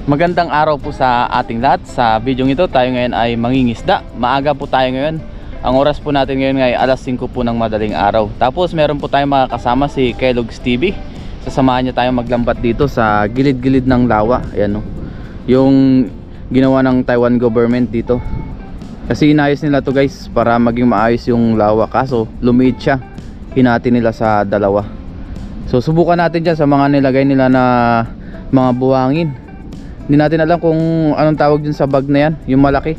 Magandang araw po sa ating lahat. Sa video ito tayo ngayon ay mangingisda. Maaga po tayo ngayon. Ang oras po natin ngayon ay alas 5 po ng madaling araw. Tapos meron po tayong mga kasama si Kellogg's TV. Sasamahan niya tayo maglambat dito sa gilid-gilid ng lawa. Ayan o, yung ginawa ng Taiwan government dito. Kasi inayos nila to guys para maging maayos yung lawa. Kaso lumiit siya, hinati nila sa dalawa. So subukan natin dyan sa mga nilagay nila na mga buhangin. Hindi natin alam kung anong tawag dyan sa bag na yan, yung malaki.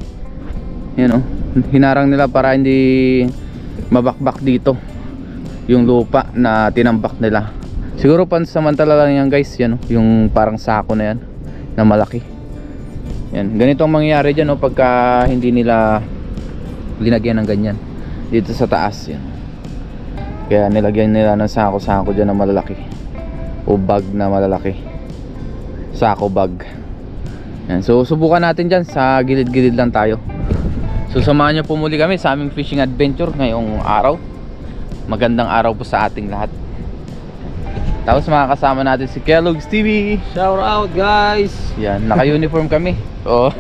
Yan o, hinarang nila para hindi mabakbak dito yung lupa na tinambak nila. Siguro pansamantala lang yan guys. Yan o, yung parang sako na yan na malaki. Yan, ganito ang mangyayari dyan o pagka hindi nila linagyan ng ganyan dito sa taas. Yan, kaya nilagyan nila ng sako-sako dyan na malalaki o bag na malalaki, sako bag. Yan. So subukan natin dyan sa gilid-gilid lang tayo. So samahan nyo po muli kami sa aming fishing adventure ngayong araw. Magandang araw po sa ating lahat. Tapos makakasama natin si Kellogg's TV. Shout out guys. Yan, naka-uniform kami. Oh.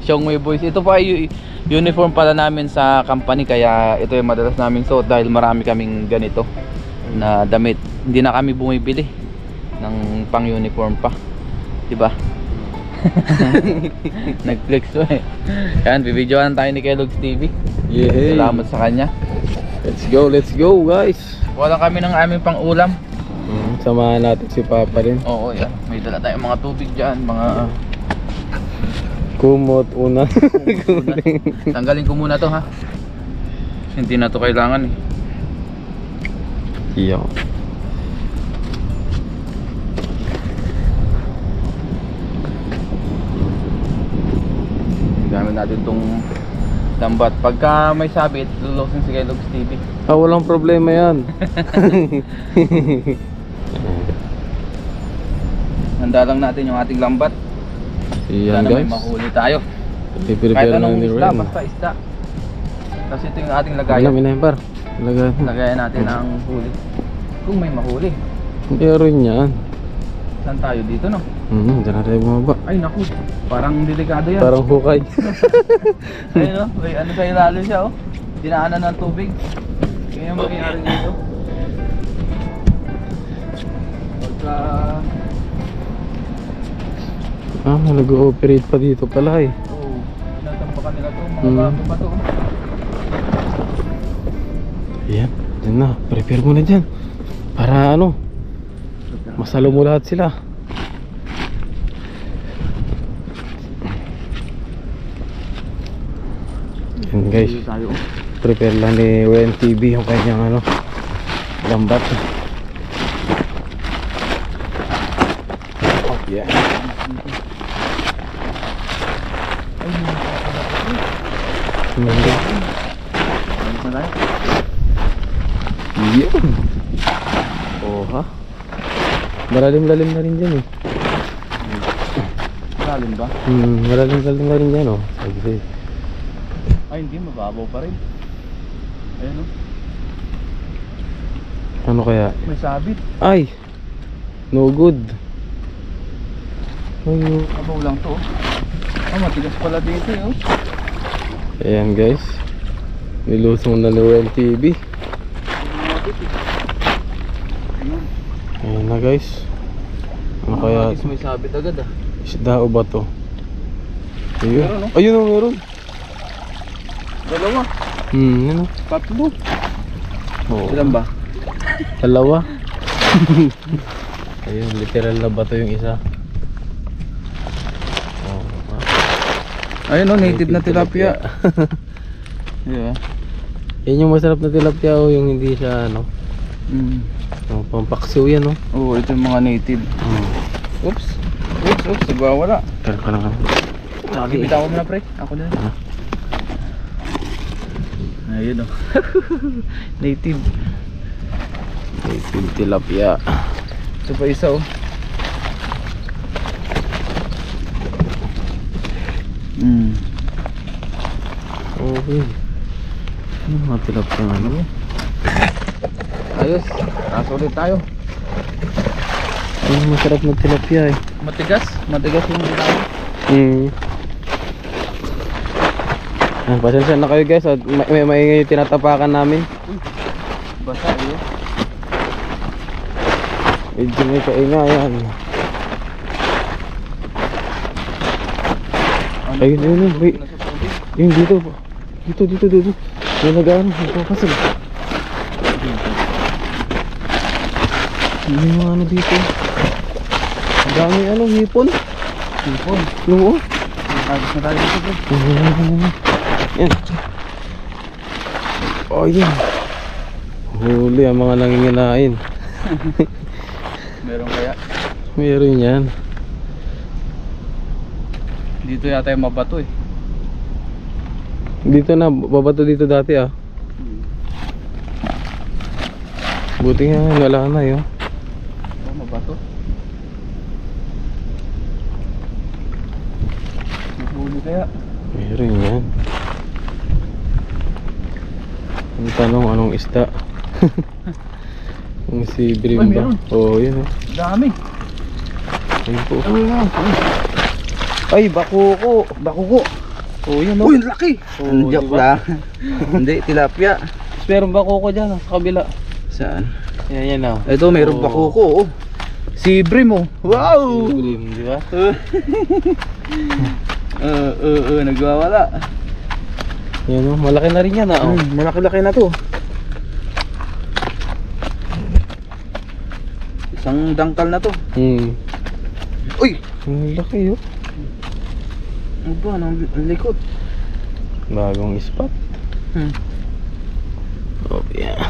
Xiongmei boys. Ito pa ay uniform pala namin sa company, kaya ito yung madalas naming suot dahil marami kaming ganito na damit. Hindi na kami bumibili ng pang-uniform pa. 'Di ba? Nag-flex to eh. Yan, bibidyoan tayo ni Kellogg's TV. Yeah. Salamat sa kanya. Let's go guys. Wala kami ng aming pang-ulam. Samahan natin si Papa rin. Oo, yan. May dala tayong mga tubig dyan, mga Kumot una. tanggalin ko muna to ha. Hindi na to kailangan eh. Iyo. Gamit natin tong lambat. Pagka may sabit, lulusin si Kellogg's TV. Ah, walang problema yan. Handa lang natin yung ating lambat. Iyan Sana may guys. mahuli tayo. Kahit Prepare na anong ni isda, Ren. basta isda. Kasi ito yung ating Ano, lagayan. minaybar. Lagayan. Lagayan natin ang huli. Kung may mahuli. Meron yan. Saan tayo dito no? Diyan na tayo bumaba. Ay naku, parang delikado yan. Parang hukay. Ayun no, may ano sa ilalim siya oh. Dinaanan ng tubig. Kaya yung mangyayari dito. Pagka May nag-ooperate pa dito pala eh. oh, tinatambakan nila to, mga bago pa to. Ayan, dyan na. Prepare mo na dyan. Para ano, masalo mo lahat sila. Ayan guys, Dito tayo. prepare lang ni Wen TV yung kanyang ano, lambat. Oh yeah. Mandi. Alis na tayo. Yun. Oh ha. Malalim-lalim na rin dyan eh. Malalim ba? Malalim-lalim na rin dyan oh. Sige. Ay hindi, mababaw pa rin. Ayun oh. Ano kaya? May sabit. Ay! No good. Ay, no. Mabaw lang to oh. Ah, matigas pala dito eh oh. Ayan guys, nilusong na ni Ren TV. Ayan na guys. Ano kaya? Matis may sabit agad ah. Isda o ba to? Ayun. Meron, no? Ayun o, meron. Dalawa. Yun o. Tatlo. Oo. Ilan ba? Dalawa. Ayun, literal na bato yung isa. Ayun oh, native na tilapia. Yeah. Yan yung masarap na tilapia o, yung hindi siya ano. Yung pampaksiw yan o. Oh, ito yung mga native. Oops. Oops, nagwawala. Pero ka lang. Bitaw ko muna pre. Ako na. Ayun oh. Native. Native tilapia. Ito pa isa oh. Okay. Ano mga tilapia nga ano? Ayos. Kaso ulit tayo. Masarap na tilapia eh. Matigas yung bilang. Pasensya na kayo guys at may tinatapakan namin. Basa yun. Medyo may kaingayan. Ayun. Wait. Yun dito. Dito. May nag-ano. Nagpapasag. May mga ano dito. Ang dami hipon. Oo. Agos na tayo dito bro. Yan. Oh yan. Huli ang mga nanginginain. Meron kaya? Meron yan. Dito yata yung mabato eh. Dito na, babato dito dati ah. Buti nga, wala na yun. Oh, mabato. Nahuli kaya? Meron yan. Ang tanong, anong isda? Ang si Brim Ay, ba? meron. Oo, yun oh. Dami. Ayun po. Ay, bakuko. Oo, yun oh. Uy, laki! Oo, Joke diba? lang. Hindi, tilapia. Meron bakuko dyan sa kabila. Saan? Yan oh. Ito, mayroong Oo. bakuko oh. Si Brim oh. Wow! Si Brim, di ba? Nagwawala. Yan oh, malaki na rin yan ah. Oh. Malaki-laki na to. Isang dangkal na to. Uy! Ang laki oh. Ano ba? Ang likod. Bagong spot. Oh, yeah.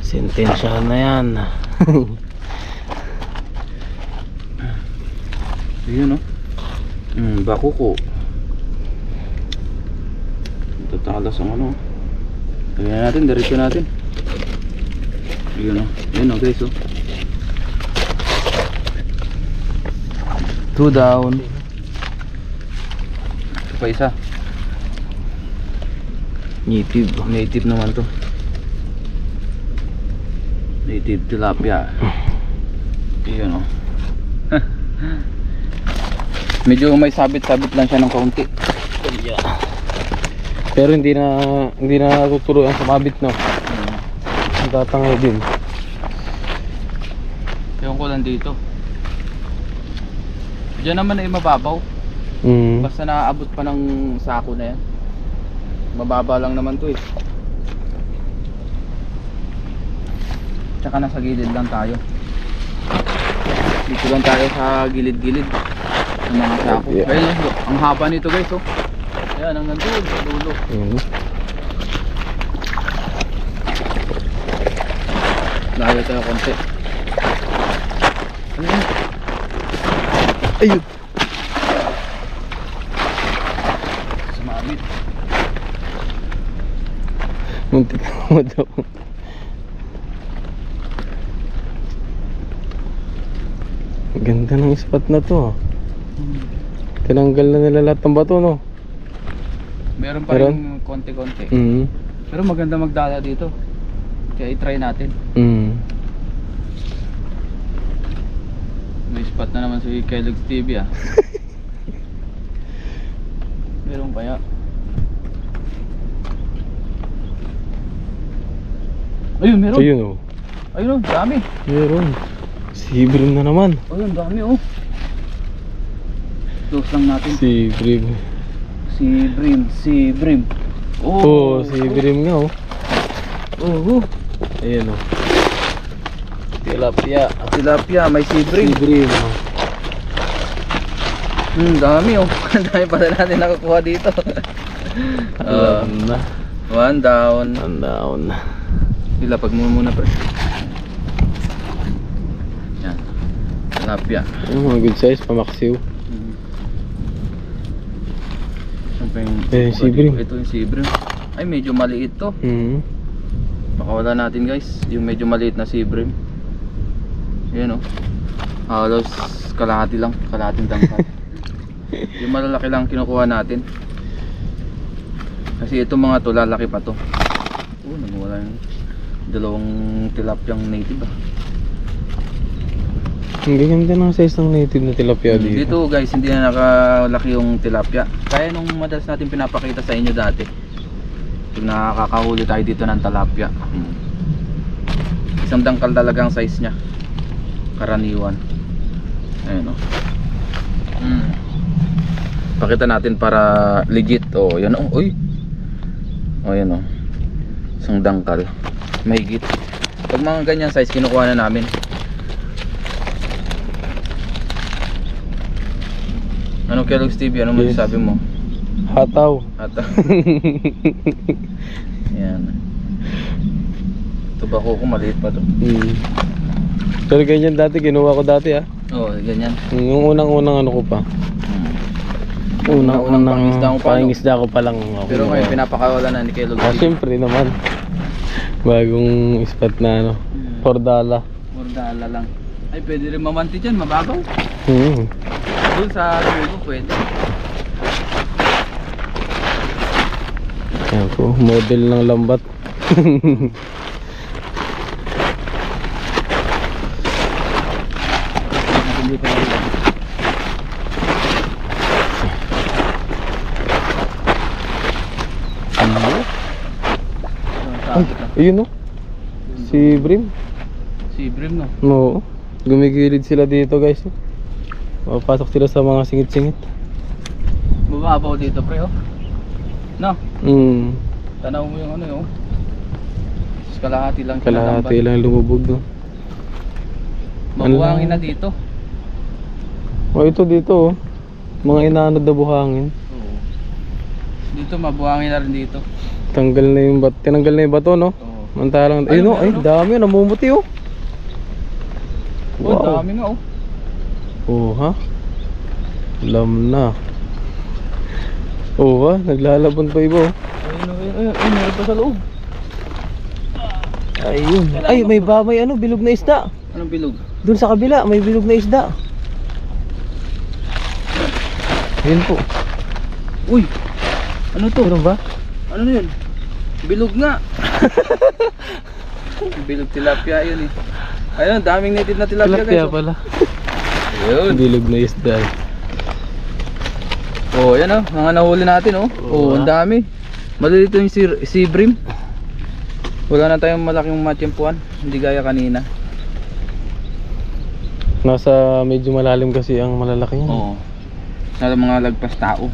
Sentensyahan na yan. Yun oh. Bakuko. Tatalas ang ano. Lagyan natin, diretso natin. Yun oh guys oh. 2 down. Ito pa isa. Native naman to. Native tilapia. Yun oh. Medyo may sabit-sabit lang siya ng kaunti. Pero hindi na tutuloy ang sumabit no. Ang tatangay din. Ewan ko lang dito. Diyan naman ay mababaw. Basta naaabot pa ng sako na yan. Mababa lang naman to eh. Tsaka nasa gilid lang tayo. Dito lang tayo sa gilid-gilid ng mga sako. Yeah. Ayun oh, ang haba nito guys oh. Ayan, ang nandun sa dulo. Layo tayo konti. Ayun. Sumabit. Muntik mo daw. Ganda ng spot na to. Tinanggal na nila lahat ng bato no. Meron pa rin konti-konti. Pero maganda magdala dito. Kaya i-try natin. May spot na naman si Kellogg's TV ah. Meron kaya? Ayun, meron. Ayun oh. Ayun oh, dami. Meron. Si Brim na naman. Ayun, dami oh. Close lang natin. Si Brim. Si Brim. Oh, si Brim nga oh. Oh. Ayun oh. Tilapia. Tilapia, may si Brim. Si Brim oh. Dami oh. Dami pala natin nakukuha dito. One down. Ilapag mo muna pre. Yan. Tilapia. Mga good size, pamaksiw. Si Brim. Ito yung si Brim. Ay medyo maliit to. Baka wala natin guys. Yung medyo maliit na si Brim. Yan oh. Halos kalahati lang. Kalahating dangkal. Yung malalaki lang kinukuha natin. Kasi itong mga to lalaki pa to. Nagwala yung dalawang tilapyang native ah. Ang gaganda ng size ng native na tilapia dito. Dito guys, hindi na nakalaki yung tilapia. Kaya nung madalas natin pinapakita sa inyo dati, pag nakakahuli tayo dito ng tilapia, isang dangkal talaga ang size nya, karaniwan. Ayun o. Pakita natin para legit. Oh, yan o. Uy. Oh, yan o. Isang dangkal. Mahigit. Pag mga ganyan size, kinukuha na namin. Ano Kellogg's TV? Ano Yes. masasabi mo? Hataw. Ata. Yan. Ito ba ko maliit pa to? Pero ganyan dati, ginawa ko dati ah. Oo, ganyan. Yung unang-unang ano ko pa. Unang pangingisda mo pa, no? pangingisda ko pa lang ako. Pero ngayon pinapakawala na ni Kellogg's TV. Siyempre naman. Bagong spot na ano. Pordala. Mordala lang. Ay, pwede rin mamanti dyan, mababaw. Doon sa dulo pwede. Yan po, model ng lambat. Hindi pa rin. Ay, ayun o. Si Brim. Si Brim no? Oo. Gumigilid sila dito guys. Mapasok sila sa mga singit-singit. Mababaw dito pre oh. No? Tanaw mo yung ano yun. Kalahati lang. Kalahati lang lumubog no. Mabuhangin na dito. Oh, ito dito oh. Mga inaanod na buhangin. Oo. Dito mabuhangin na rin dito. Tinanggal na yung bato no. Oo. Mantalang, Ay, ayun oh, ay meron, no? dami oh, namumuti oh. Oh, dami nga oh. Oh ha? Alam na. Oh ha? Naglalaban pa iba oh. Ayun, meron pa sa loob. Ayun. Ay, may ano, bilog na isda. Anong bilog? Doon sa kabila, may bilog na isda. Ayun po. Uy! Ano to? Ano ba? Ano yun? Bilog nga. Bilog tilapia yun eh. Ayun, daming native na tilapia guys. Tilapia Oh. pala. Ayun. Bilog na isda. Oh, yan oh, mga nahuli natin oh. Oh, ang dami. Malilito yung si Brim. Wala na tayong malaking matiyempuan, hindi gaya kanina. Nasa medyo malalim kasi ang malalaki yan. Oo. Nasa mga lagpas tao.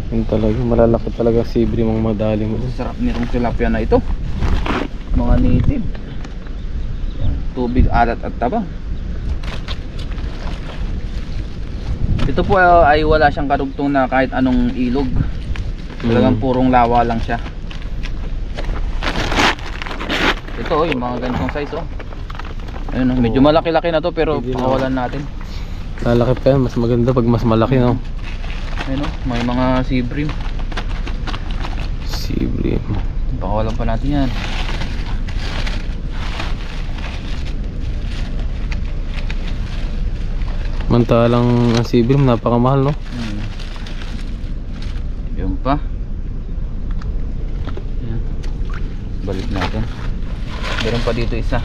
Yun talaga, malalaki talaga si Brim ang madali mo. Sarap nitong tilapia na ito. Mga native. Yan, tubig, alat at taba. Ito po ay wala siyang karugtong na kahit anong ilog. Talagang purong lawa lang siya. Ito oh, yung mga ganitong size oh. Ayun oh, medyo malaki-laki na to pero pakawalan natin. Lalaki pa yan, mas maganda pag mas malaki no. Ayun oh, may mga sea bream. Si Brim. Pakawalan pa natin yan. Mantalang ang si Brim napakamahal no. Yun pa. Yan. Balik natin. Meron pa dito isa.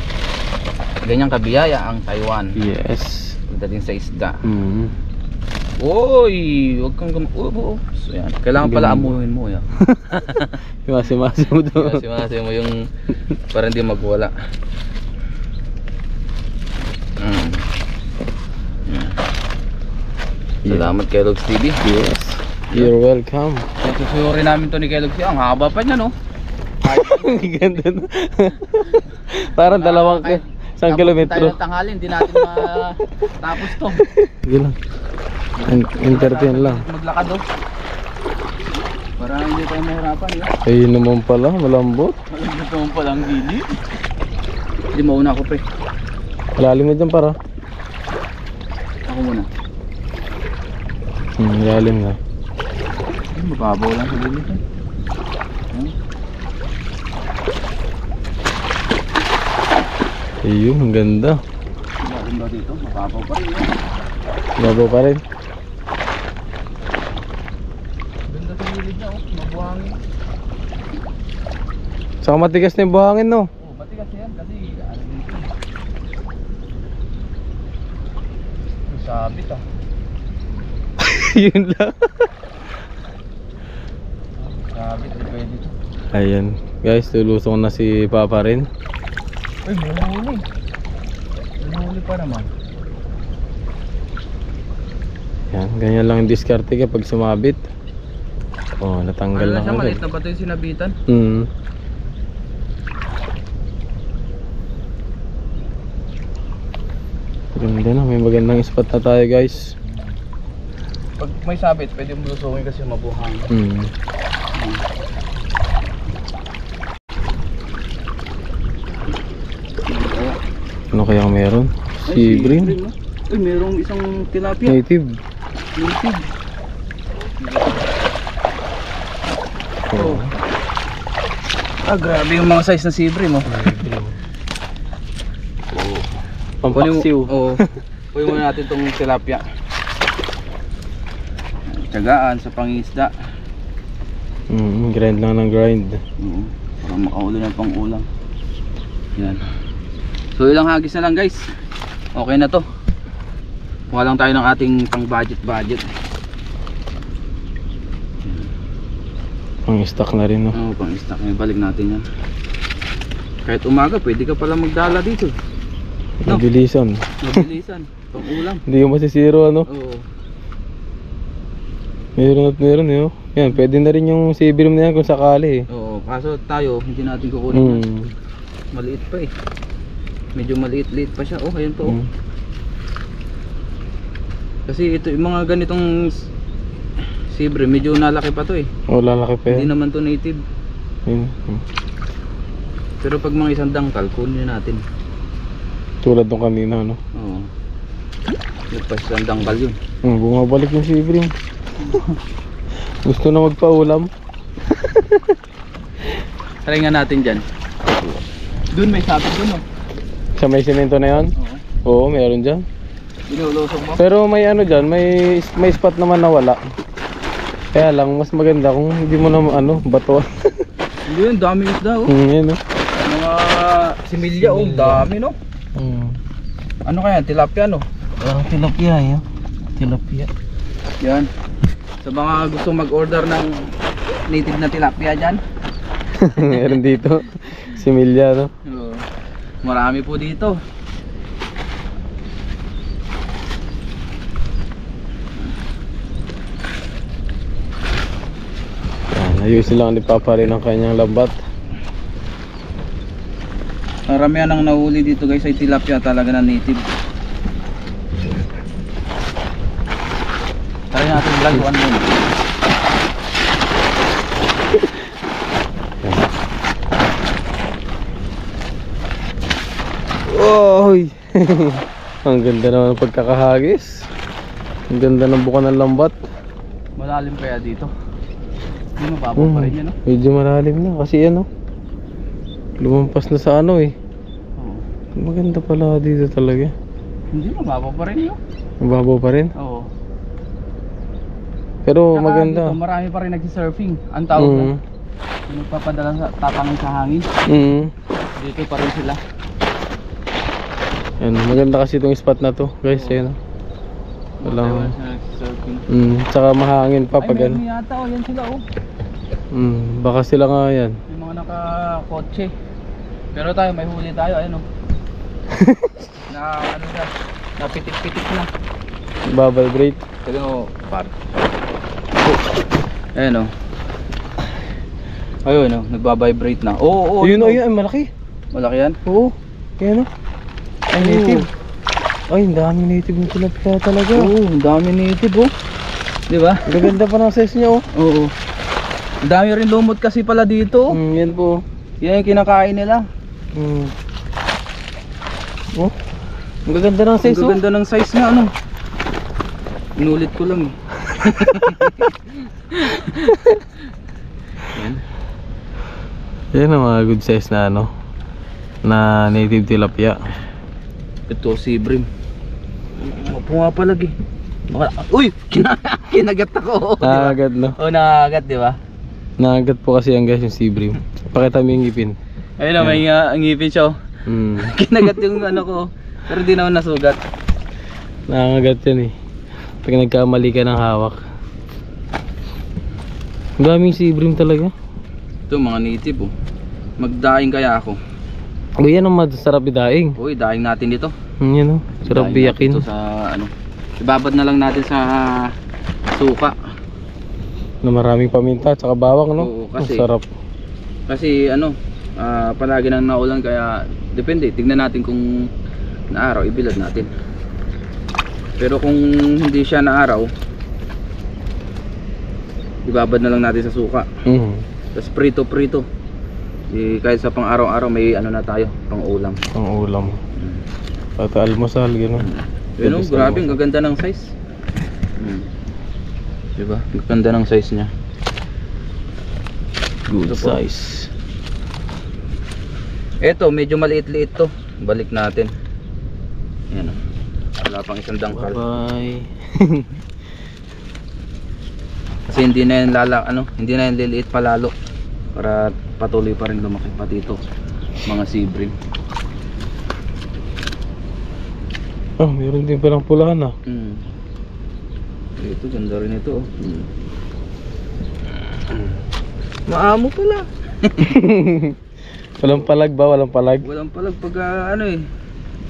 Ganyang kabiyaya ang Taiwan. Yes. Pagdating sa isda. Uy, wag kang so yan. Kailangan pala amuhin mo yan. Masi-masi mo doon. Masi mo yung para hindi magwala. Salamat Kellogg's TV. Yes. You're welcome. Susuyorin namin to ni Kellogg's TV. Ang haba pa niya no. Ganda no. Parang dalawang isang kilometro. Tayo ng tanghali, hindi natin matapos to. Sige lang. Entertain lang. Maglakad oh. Para hindi tayo mahirapan eh. Ayun naman pala, malambot. Malambot naman pala ang gilid. Hindi mauna ako pre. Lalim na dyan para. Ako muna. Lalim na. Mababaw lang sa gilid eh. Ayun, ang ganda. Lalim ba dito? Mababaw pa rin eh. Babaw pa rin. Ganda sa gilid na oh. Mabuhangin. Saka matigas na yung buhangin no. Oh, matigas yan kasi ano dito. sabit ah. Yun lang. Sabit, di pwede to. Ayan. Guys, tulusong na si Papa rin. Uy, may nahuli. May nahuli pa naman. Yan, ganyan lang yung diskarte kapag sumabit. Oh, natanggal Ano na na siya, agad. maliit na ba ito yung sinabitan? Ganda na, may magandang spot na tayo guys. Pag may sabit, pwede mo lusungin kasi mabuhang. Ano kaya meron? Si Brim? Uy, merong isang tilapia. Native. Native. Oh. Ah, grabe yung mga size na sea bream oh. Pampaksiw. Oo. Kunin muna natin tong tilapia. Tiyagaan sa pangisda. Grind lang ng grind. Oo. Para makaulo na pang ulam. Yan. So ilang hagis na lang guys. Okay na to. Kuha lang tayo ng ating pang budget. Pang stock na rin, no? Oo, pang stock. Balik natin yan. Kahit umaga pwede ka pala magdala dito. No? Mabilisan. Mabilisan. Pang ulam. Hindi mo masisiro, ano? Oo. Meron at meron, eh, oh. Yan, pwede na rin yung sibrim na yan kung sakali, eh. Oo, kaso tayo hindi natin kukunin yan. Maliit pa eh. Medyo maliit-liit pa siya. Oh, ayun po. Kasi ito yung mga ganitong sibre, medyo nalaki pa to eh. Oh, lalaki pa Hindi yan. naman to native. Yun. Pero pag mga isang dangkal, kunin natin. Tulad nung kanina, no? Oo. Yung pa isang dangkal yun. Bumabalik yung sibrim. Gusto na magpaulam. Try nga natin dyan. Doon may sabit dun oh. Sa may semento na yan? Oo. Oo, meron dyan. Inulusog mo? Pero may ano dyan, may spot naman na wala. Kaya lang, mas maganda kung hindi mo na ano, batuan. Hindi yun, dami isda oh. Yan, no? Mga similya oh, dami no? Ano kaya, tilapia no? Parang tilapia, yun. Tilapia. Yan. Sa mga gusto mag-order ng native na tilapia dyan. Meron dito. Similya, no? Oo. Marami po dito. Yan, ayusin lang ni Papa rin ang kanyang lambat. Maramihan ang nahuli dito guys ay tilapia talaga na native. Try natin vlog 1 muna. Oy! Ang ganda naman ng pagkakahagis. Ang ganda ng buka ng lambat. Malalim kaya dito. Hindi mababaw pa rin yan no? Medyo malalim na kasi ano, lumampas na sa ano eh. Oo. Maganda pala dito talaga. Hindi mababaw pa rin yun. Mababaw pa rin. Oo. Pero Saka maganda. dito, marami pa rin nagsisurfing. Ang tawag na. Yung nagpapadala sa tatangin sa hangin. Dito pa rin sila. Yan, maganda kasi itong spot na to, guys. Ayan. Walang tsaka mahangin pa pag ano. Ay, meron yata oh, yan sila oh. Baka sila nga yan. Yung mga naka-kotse. Pero tayo, may huli tayo, ayun oh. Na ano na, napitik-pitik na. Babibrate. Tignan mo, par. Ayun oh. Ayun oh, nagbabibrate na. Oo, oo. Yun, ayun, ay malaki. Malaki yan? Oo. Ayan o. Ay, native. Ay, ang dami native ng tilapia talaga. Oo, ang dami native oh. Di ba? Gaganda pa ng size niya oh. Oo. Ang dami rin lumot kasi pala dito. Yan po. Yan yung kinakain nila. Oh. Ang gaganda ng size Ang oh. ganda ng size nga ano. Inulit ko lang eh. Yan. Yan ang mga good size na ano, na native tilapia. Ito si Brim. Pumapalag eh. Uy! Kinagat ako. Nakagat no? Oo, nakagat di ba? Nakagat po kasi ang guys yung sea bream. Pakita mo yung ngipin. Ayun na, may ngipin siya oh. Kinagat yung ano ko. Pero di naman nasugat. Nangangagat yan eh. Pag nagkamali ka ng hawak. Ang daming sea bream talaga. Ito mga native oh. Magdaing kaya ako. Uy, yan ang masarap idaing. Uy, daing natin dito. Yan o, sarap Daing natin biyakin. ito sa ano. Ibabad na lang natin sa suka. Na maraming paminta at saka bawang, no? Oo, kasi- Ang sarap. Kasi ano, palagi nang naulan kaya depende. Tignan natin kung naaraw, ibilad natin. Pero kung hindi siya naaraw, ibabad na lang natin sa suka. Tapos prito. Kahit sa pang araw-araw may ano na tayo, pang ulam. Ang ulam. At almusal, gano'n. Yun oh, Tapos grabe, ang almusal. gaganda ng size. Diba? Ang ganda ng size niya. Good Ito po. size. Eto, medyo maliit-liit to. Balik natin. Ayan oh. Wala pang isang dangkal. Bye-bye. Kasi hindi na yan hindi na yan liliit pa lalo. Para patuloy pa rin lumaki pati ito. Mga sea bream. Oh, meron din palang pulahan ah. Ito, ganda rin ito oh. Maamo pala. Walang palag ba? Walang palag? Walang palag pag ano eh.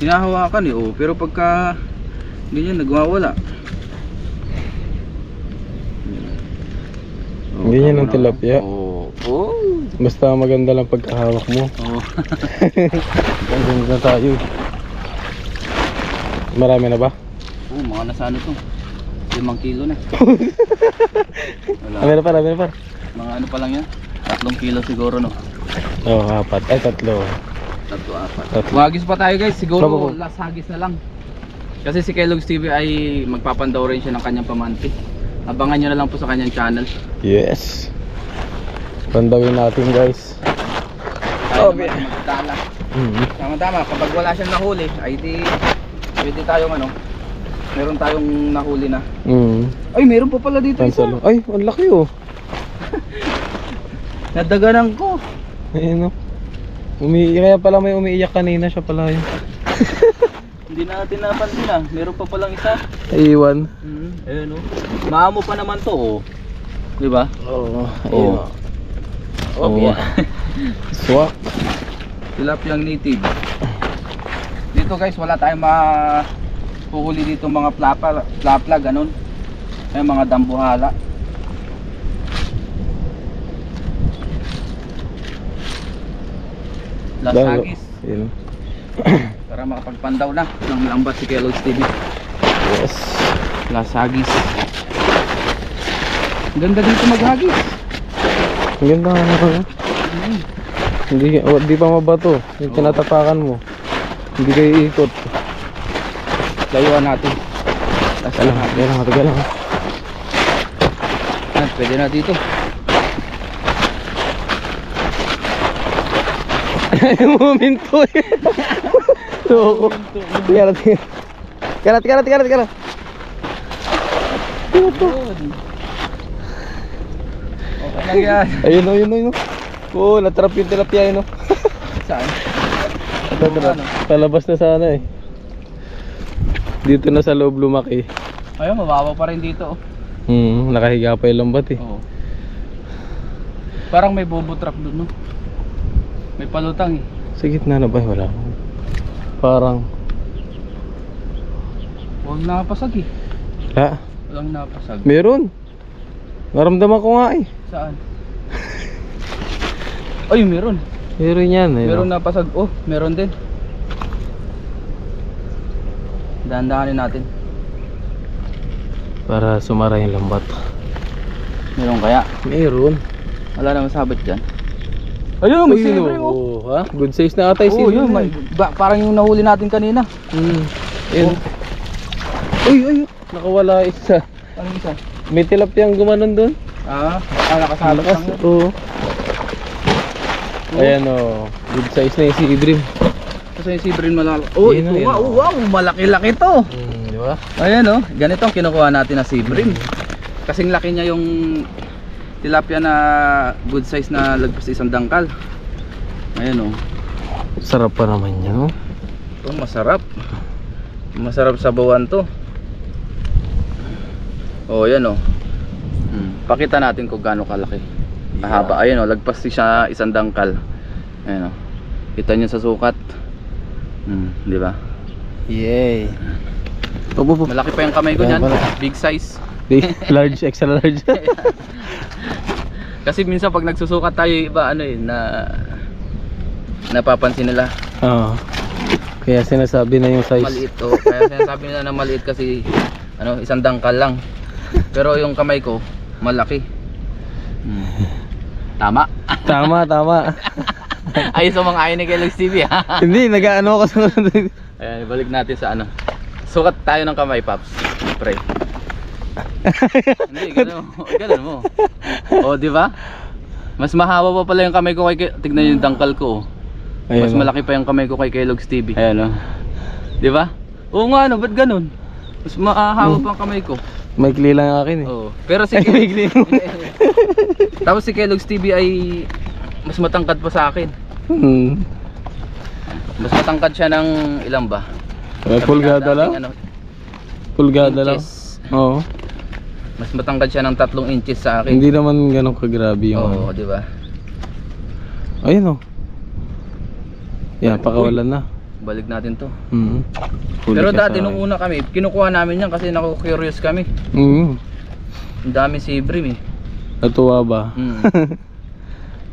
Hinahawakan eh oh. Pero pagka ganyan nagwawala. Ganyan ang tilapia. Oh. Basta maganda lang pagkahawak mo. Oh. Ganyan na tayo. Marami na ba? Oh, mga nasa ano to? 5 kilo na. Marami na pa. Mga ano pa lang yan? 3 kilo siguro no? Oo, 4. Ay, 3. 3, 4. Wagis pa tayo guys, siguro Opo. last hagis na lang. Kasi si Kellogg's TV ay magpapandaw rin siya ng kanyang pamanti. Abangan nyo na lang po sa kanyang channel. Yes. Pandawin natin guys. Tayo naman magdala. Mhm. Tama-tama, kapag wala siyang nahuli, ay di pwede tayong ano, meron tayong nahuli na. Ay, meron pa pala dito isa. Pansalo. Ay, ang laki oh. Nadaganan ko. Ayun oh. Kaya pala may umiiyak kanina, siya pala yun. Hindi natin napansin ah. Meron pa palang isa. Iwan. Ayun oh. Maamo pa naman to oh. Di ba? Oo. Oo. Oo. Swak. Tilapia ang native. Dito guys, wala tayong mahuhuli dito mga plapla, ganun. Ay mga dambuhala. Lasagis. Yun. Para makapagpandaw na ng lambat si Kellogg's TV. Yes. Lasagis. Ganda dito maghagis. Ang ganda nga naman. Hindi pa mabato. Yung tinatapakan mo. Hindi kayo iikot. Layuan natin. Tagal lang. Pwede na dito. Ayaw mo minto eh. Loko. Karat. Okay lang yan. Ayun. Oo, natrap yung tilapia yun. Saan? Palabas na sana eh. Dito na sa loob lumaki. Ayun, mababaw pa rin dito oh. Nakahiga pa yung lambat eh. Oo. Parang may bobo trap doon no. May palutang eh. Sa gitna na ba? Wala. Parang Walang napasag eh. Walang napasag. meron. Naramdaman ko nga eh. Saan? Ay, meron. Meron yan eh. Meron napasag. Oh, meron din. Dahan-dahanin natin. Para sumara yung lambat. Meron kaya? Meron. Wala naman sabit dyan. Ayun, may silver oh. Oh, ha? Good size na ata yung Oo, silver yun. na eh. Parang yung nahuli natin kanina. Ayun. Uy, nakawala isa. Anong isa? May tilapiyang gumanon doon. Nakasalak lang yun. Oo. Ayan o. Good size na yung sea bream. Kasi yung sibrin malalo. Oh, Yun ito na, nga. yun. Oh, wow, malaki-laki to. Di ba? Ayan oh, ganito ang kinukuha natin na sibrin. Kasing laki niya yung tilapia na good size na lagpas isang dangkal. Ayan oh. Sarap pa naman yan, no? Ito masarap. Masarap sabawan to. Oh, yan oh. Pakita natin kung gaano kalaki. Mahaba. Ayun oh, lagpas siya isang dangkal. Ayun oh. Kita niyo sa sukat. Di ba? Yay. Malaki pa yung kamay ko Yan diyan. pala. Big size. Large, extra large. Kasi minsan pag nagsusukat tayo iba ano eh na napapansin nila Oo. Kaya sinasabi na yung size. maliit oh. Kaya sinasabi nila na maliit kasi ano isang dangkal lang. Pero yung kamay ko malaki. Tama. Tama. Ayos ang mga ayon ni Kellogg's TV ha. Hindi, nag-ano ako sa... Ayan, balik natin sa ano. Sukat tayo ng kamay, Paps. Pre. Hindi, ganun mo. O, di ba? Mas mahaba pa pala yung kamay ko kay tignan yung dangkal ko. Mas malaki pa yung kamay ko kay Kellogg's TV. Ayan o. Di ba? Oo nga ano, ba't ganun? Mas mahaba pa ang kamay ko. Maikli lang ang akin eh. Oo. Pero si tapos si Kellogg's TV ay mas matangkad pa sa akin. Mas matangkad siya ng ilan ba? Pulgada lang? Ano, Pulgada lang? inches. Oo. Mas matangkad siya ng 3 inches sa akin. Hindi naman ganun kagrabe yung Oo, di ba? Ayun oh. Yan, pakawalan na. Balik natin to. Huli Pero ka dati sa nung akin. una kami, kinukuha namin yan kasi naku-curious kami. Ang dami si Brim eh. Natuwa ba?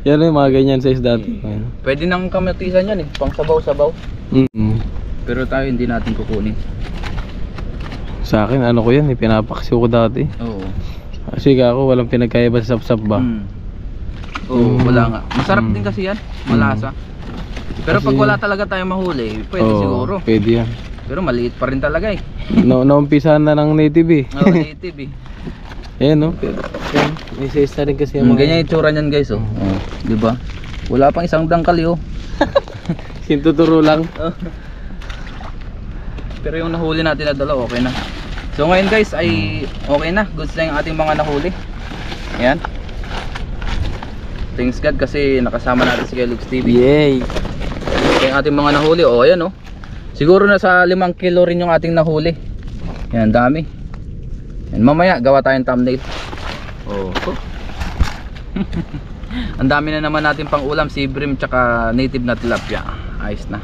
Yan yung mga ganyan size dati. Pwede nang kamatisan yan eh, pang sabaw-sabaw. Pero tayo hindi natin kukunin. Sa akin, ano ko yan, pinapaksiw ko dati. Oo. Kasi ako, walang pinagkaiba sa sapsap ba? Oo, wala nga. Masarap din kasi yan, malasa. Pero Kasi, pag wala talaga tayong mahuli, pwede siguro. Pwede yan. Pero maliit pa rin talaga eh. Naumpisahan na ng native eh. Oo, native eh. Ayan no? Ayan, may size na rin kasi yung mga... Ganyan yung itsura niyan guys oh. Di ba? Wala pang isang dangkal oh. Sintuturo lang. Pero yung nahuli natin na dalawa okay na. So ngayon guys ay okay na. Goods na yung ating mga nahuli. Ayan. Thanks God kasi nakasama natin si Kellogg's TV. Yay! Yung ating mga nahuli oh ayan oh. Siguro na sa 5 kilo rin yung ating nahuli. Ayan dami. And mamaya gawa tayong thumbnail. Oh. Ang dami na naman natin pang ulam, si Brim tsaka native na tilapia. Ayos na.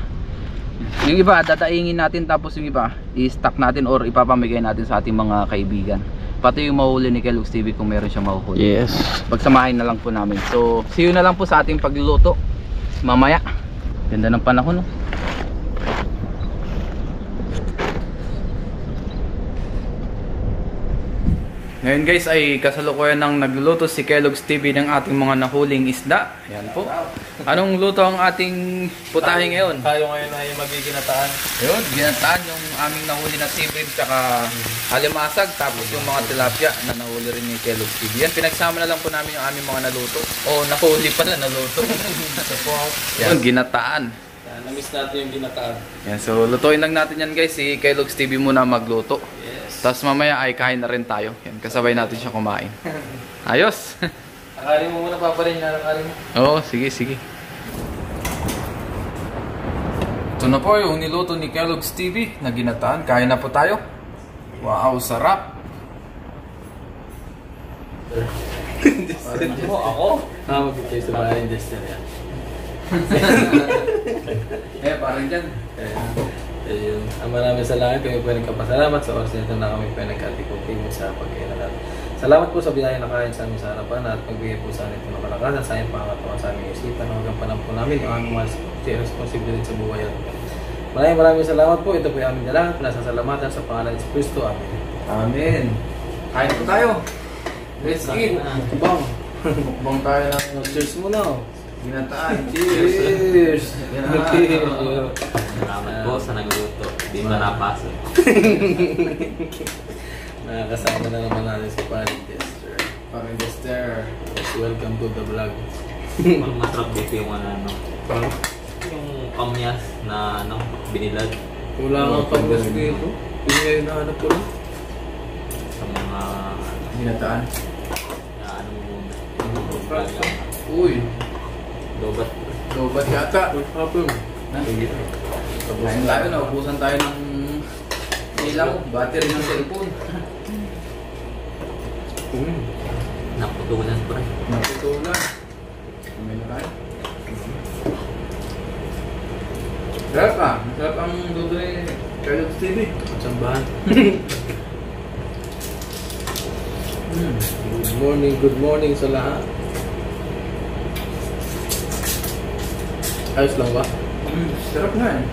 Yung iba dadaingin natin tapos yung iba i-stock natin or ipapamigay natin sa ating mga kaibigan. Pati yung mahuli ni Kellogg's TV kung meron siya mahuhuli. Yes. Pagsamahin na lang po namin. So see you na lang po sa ating pagluluto mamaya. Ganda ng panahon no? Ngayon guys ay kasalukuyan ng nagluluto si Kellogg's TV ng ating mga nahuling isda. Ayan po. Anong luto ang ating putahe ngayon? Tayo ngayon ay magiginataan. Ayun, ginataan yung aming nahuli na sibrim tsaka alimasag tapos yung mga tilapia na nahuli rin ni Kellogg's TV. Yan, pinagsama na lang po namin yung aming mga naluto. O, nahuli pala, naluto. Yan, ginataan. Yan, na-miss natin yung ginataan. Yan, so lutuin lang natin yan guys. Si Kellogg's TV muna magluto. Tapos mamaya ay kain na rin tayo. Yan, kasabay natin siya kumain. Ayos! Akarin mo muna paparin na akarin mo. Oo, sige, sige. Ito na po yung niluto ni Kellogg's TV na ginataan. Kain na po tayo. Wow, sarap! Ako? Mag-taste sa bahay Dester yan. Parang dyan. Ayun. Maraming salamat. Kami po ay nagkapasalamat sa oras nito na kami po ay nagkatipupin sa pagkainan natin. Salamat po sa binayang nakain sa aming sa harapan at pagbigay po sa amin po ng kalakasan sa aming pangatawan sa aming isipan hanggang panahon po namin ang aming mga responsibility sa buhay. Maraming salamat po. Ito po yung aming dalangin. Pinasasalamatan sa pangalan ni Kristo. Amen. Amen. Kain po tayo. Let's eat. Bang. Mukbang tayo ng Cheers muna. ginataan. Cheers. Salamat po sa nagluto. Hindi ba napasok? Nakakasama na naman natin si Paring Dester. Parang Dester. Welcome to the vlog. Ang masarap dito yung ano, yung kamyas na ano, binilad Wala nga pag-gas dito. Hindi ngayon nahanap ko rin. sa mga Ginataan. na ano muna. Uy, Lobat. lobat yata. What happened? Kain tayo, naubusan tayo ng ilaw, battery ng cellphone. Naputulan pa rin. Natutulan. May naman. Sarap ah. Sarap ang dudo ni Carlos TV. Sambahan. Good morning sa lahat. Ayos lang ba? Sarap na eh.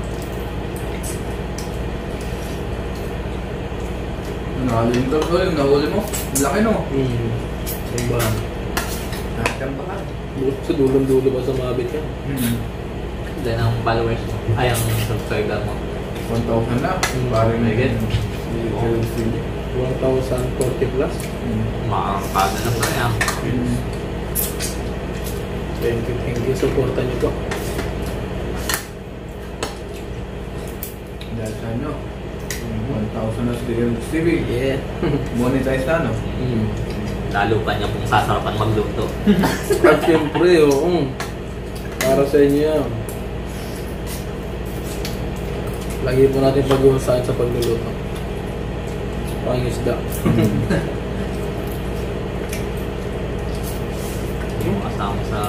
Nahuli yung torso, yung nahuli mo. Ang laki no. Sambahan. Nakakamba ka. Sa dulong-dulo ba sumabit ka? Then ang followers mo, ay ang subscriber mo. 1,000 na. Parang May get. Carlos TV. 1,040 plus. Makakapagod na pa yan. Thank you. Supportan niyo po. Dahil sa inyo. 1,000 na si Carlos TV. Yeah. Monetize na no? Lalo pa niya kung sasarapan magluto. At syempre, oo. Para sa inyo yan. Lagi po natin pag-usahan sa pagluluto. Ang isda. Yung kasama sa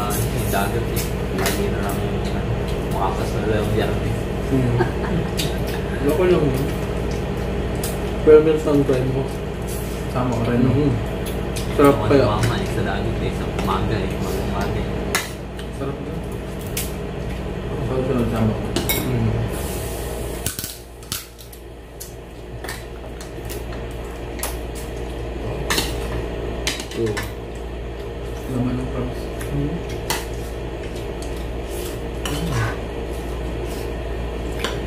dagat eh. Lagi na lang makakas na lang yan eh. Loko lang yun. Pero meron sa time mo. Sama ka rin no? Sarap kaya. Mama eh sa dagat eh. Sa umaga eh. Mag-umaga eh. Sarap na. Sunod sama ko. Laman ng crabs.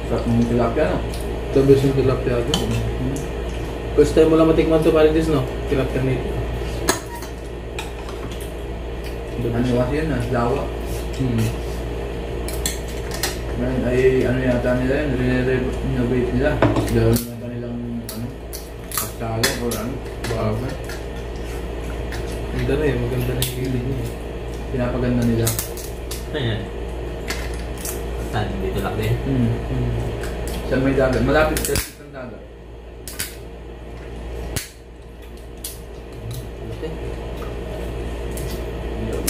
Sarap ng tilapia no? The best yung tilapia doon. First time mo lang matikman to parang this, no? Tilapia nito. Ano kasi yun na? Lawa. Ngayon ay ano yata nila yun? Re-renovate nila. Dahil na kanilang ano? Pagkala o ano? Baga. Maganda na eh. Maganda na yung gilid niya. Pinapaganda nila. Ayan. Saan? Dito lang din. Saan may dagat? Malapit sa isang dagat.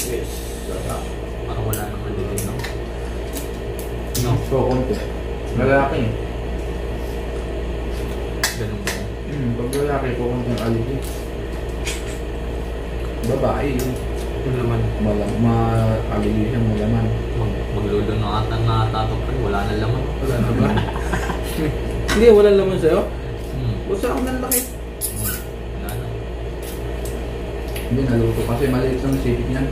Yes. Parang wala naman din no? No? So, konti. Lalaki. Ganun ba? Pag lalaki ko konti ang aligi. Babae yun. Malaman. Ma-aligi siya malaman. Maglulo na ata na tatapin. Wala na laman. Wala na ba? Hindi, wala naman sa'yo. Basta ako ng laki. Wala na. Hindi, naluto kasi maliit lang sipit niyan.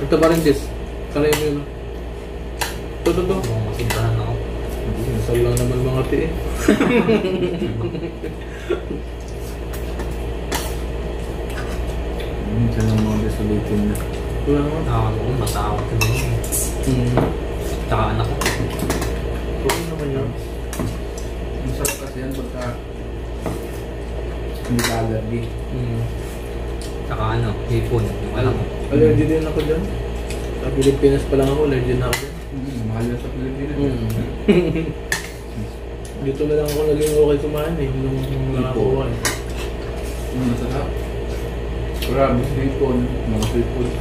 Ito ba rin this? Kaya mo yun. Ito. Kung masibrahan ako. Nasal lang naman mga ti eh. Minsan lang mga resolution na. Wala naman. Tawag ko, matawag ko naman. Tsaka anak ko. Okay naman yun. Ang sarap kasi yan pagka hindi ka allergy. Tsaka ano, hipon. Yung alam ko. Allergy din ako dyan. Sa Pilipinas pa lang ako, allergy na ako dyan. Mahal yan sa Pilipinas. Dito na lang ako naging okay kumain eh. Nung nakakuha eh. Masarap. Crab, hipon, mga seafood,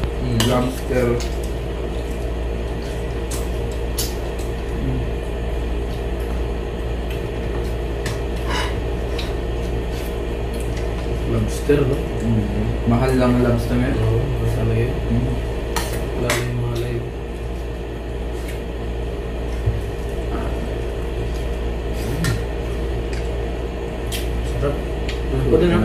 lobster. Lobster, no? Mahal lang ang lobster ngayon. Oo, masala yun. Wala na yung mga live. Sarap. Ano pa din ha?